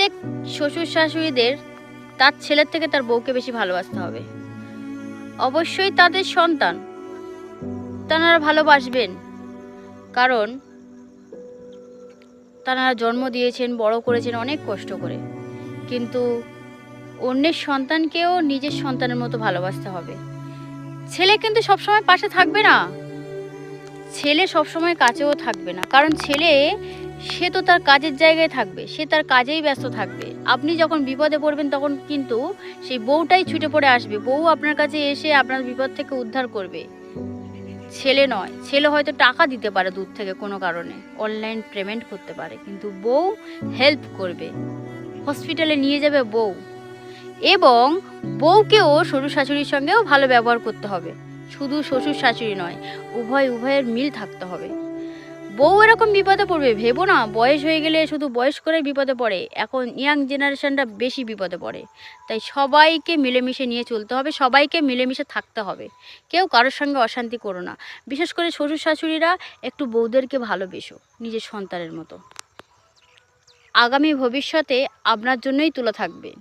প্রত্যেক শ্বশুর শাশুড়িদের তার ছেলের থেকে তার বউকে বেশি ভালোবাসতে হবে। অবশ্যই তাদের সন্তান তারা ভালোবাসবেন, কারণ তারা জন্ম দিয়েছেন, বড় করেছেন অনেক কষ্ট করে। কিন্তু অন্যের সন্তানকেও নিজের সন্তানের মতো ভালোবাসতে হবে। ছেলে কিন্তু সবসময় পাশে থাকবে না, ছেলে সবসময় কাছেও থাকবে না, কারণ ছেলে সে তো তার কাজের জায়গায় থাকবে, সে তার কাজেই ব্যস্ত থাকবে। আপনি যখন বিপদে পড়বেন তখন কিন্তু সেই বউটাই ছুটে পড়ে আসবে, বউ আপনার কাছে এসে আপনার বিপদ থেকে উদ্ধার করবে, ছেলে নয়। ছেলে হয়তো টাকা দিতে পারে দূর থেকে কোনো কারণে, অনলাইন পেমেন্ট করতে পারে, কিন্তু বউ হেল্প করবে, হসপিটালে নিয়ে যাবে বউ। এবং বউকেও শ্বশুর শাশুড়ির সঙ্গেও ভালো ব্যবহার করতে হবে, শুধু শ্বশুর শাশুড়ি নয়, উভয়ের মিল থাকতে হবে। বউ এরকম বিপদে পড়বে ভেবো না, বয়স হয়ে গেলে শুধু বয়স্করাই বিপদে পড়ে, এখন ইয়াং জেনারেশনটা বেশি বিপদে পড়ে। তাই সবাইকে মিলেমিশে নিয়ে চলতে হবে, সবাইকে মিলেমিশে থাকতে হবে, কেউ কারোর সঙ্গে অশান্তি করো না। বিশেষ করে শ্বশুর শাশুড়িরা একটু বউদেরকে ভালোবেসো নিজের সন্তানের মতো, আগামী ভবিষ্যতে আপনার জন্যই তুলে থাকবে।